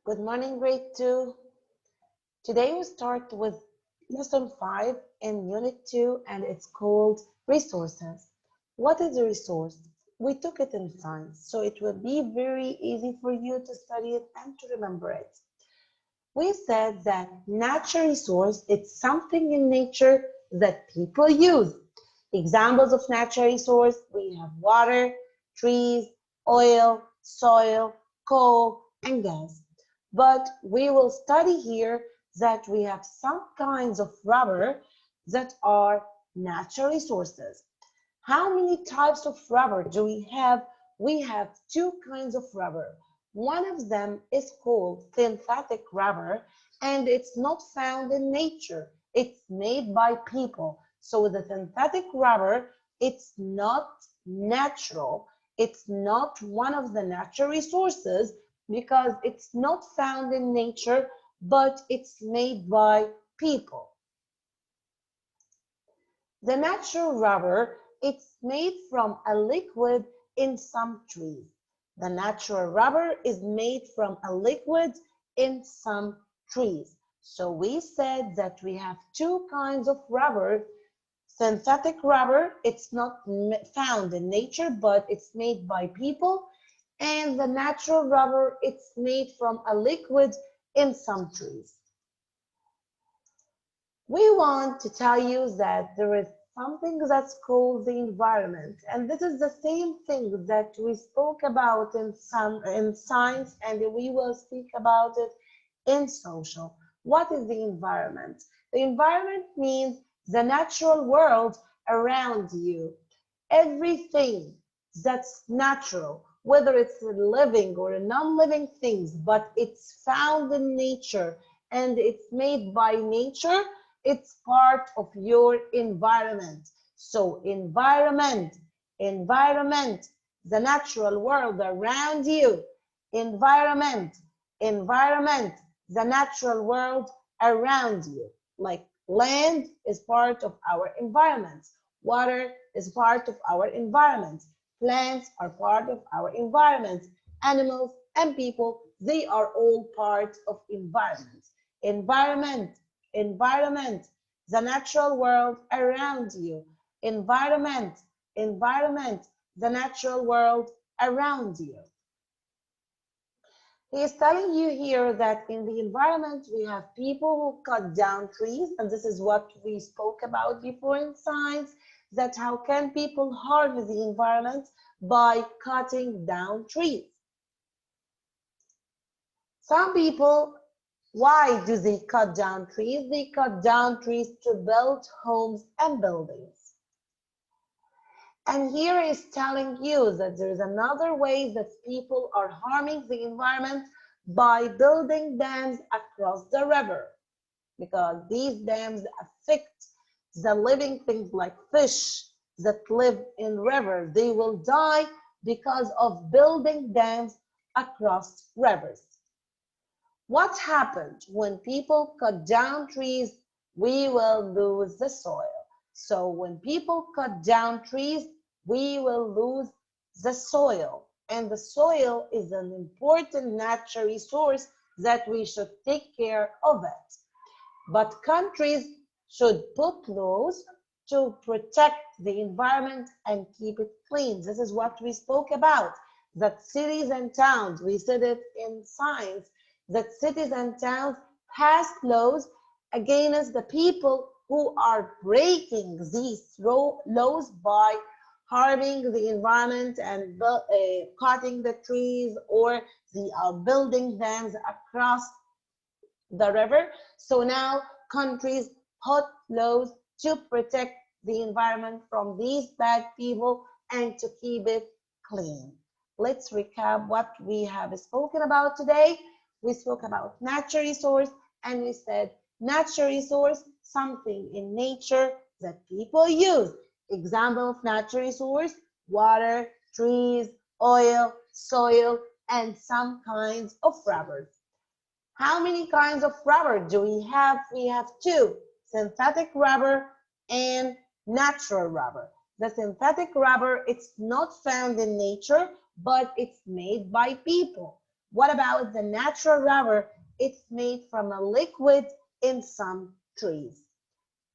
Good morning, grade 2. Today we start with lesson 5 in unit 2 and it's called resources. What is a resource? We took it in science, so it will be very easy for you to study it and to remember it. We said that natural resource, it's something in nature that people use. Examples of natural resource, we have water, trees, oil, soil, coal, and gas. But we will study here that we have some kinds of rubber that are natural resources. How many types of rubber do we have? We have two kinds of rubber. One of them is called synthetic rubber, and it's not found in nature. It's made by people. So the synthetic rubber, it's not natural. It's not one of the natural resources because it's not found in nature, but it's made by people. The natural rubber, it's made from a liquid in some trees. The natural rubber is made from a liquid in some trees. So we said that we have two kinds of rubber. Synthetic rubber, it's not found in nature, but it's made by people. And the natural rubber, it's made from a liquid in some trees. We want to tell you that there is something that's called the environment, and this is the same thing that we spoke about in science, and we will speak about it in social. What is the environment? The environment means the natural world around you. Everything that's natural, whether it's living or non-living things, but it's found in nature and it's made by nature, it's part of your environment. So environment, the natural world around you. Environment, the natural world around you. Like land is part of our environment. Water is part of our environment. Plants are part of our environment. Animals and people, they are all part of environment. Environment, the natural world around you. Environment, the natural world around you. He is telling you here that in the environment we have people who cut down trees, and this is what we spoke about before in science, that how can people harm the environment by cutting down trees. Some people, why do they cut down trees? They cut down trees to build homes and buildings. And here is telling you that there is another way that people are harming the environment by building dams across the river, because these dams affect the living things like fish that live in rivers. They will die because of building dams across rivers. What happened when people cut down trees? We will lose the soil. So when people cut down trees, we will lose the soil. And the soil is an important natural resource that we should take care of it. But countries should put laws to protect the environment and keep it clean. This is what we spoke about, that cities and towns, we said it in science, that cities and towns pass laws against the people who are breaking these laws by harming the environment and cutting the trees, or they are building dams across the river. So now countries put laws to protect the environment from these bad people and to keep it clean. Let's recap what we have spoken about today. We spoke about natural resource, and we said natural resource, something in nature that people use. Example of natural resource: water, trees, oil, soil, and some kinds of rubbers. How many kinds of rubber do we have? We have two: synthetic rubber and natural rubber. The synthetic rubber, it's not found in nature, but it's made by people. What about the natural rubber? It's made from a liquid in some trees.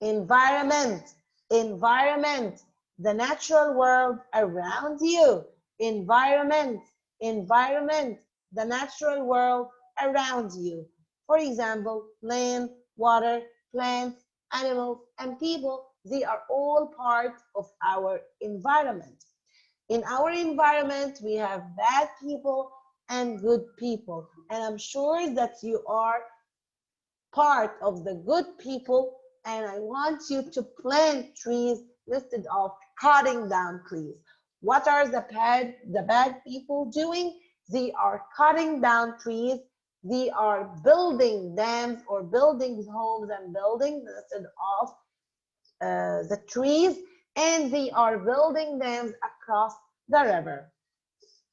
Environment, environment, the natural world around you. Environment, environment, the natural world around you. For example, land, water, plants, animals, and people, they are all part of our environment. In our environment, we have bad people and good people. And I'm sure that you are part of the good people, and I want you to plant trees instead of cutting down trees. What are the bad people doing? They are cutting down trees. They are building dams or building homes and buildings instead of the trees, and they are building dams across the river.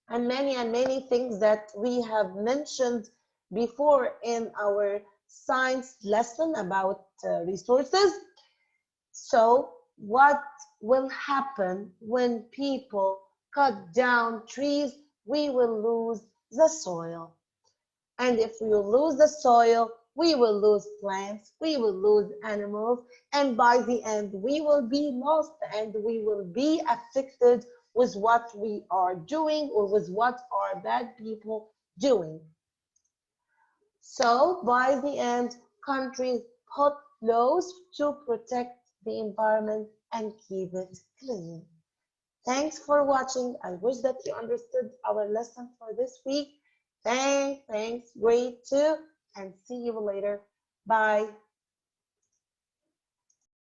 And many things that we have mentioned before in our science lesson about resources. So what will happen when people cut down trees? We will lose the soil. And if we lose the soil, we will lose plants, we will lose animals, and by the end, we will be lost and we will be affected with what we are doing or with what our bad people doing. So by the end, countries put laws to protect the environment and keep it clean. Thanks for watching. I wish that you understood our lesson for this week. Thanks, grade 2, and see you later. Bye.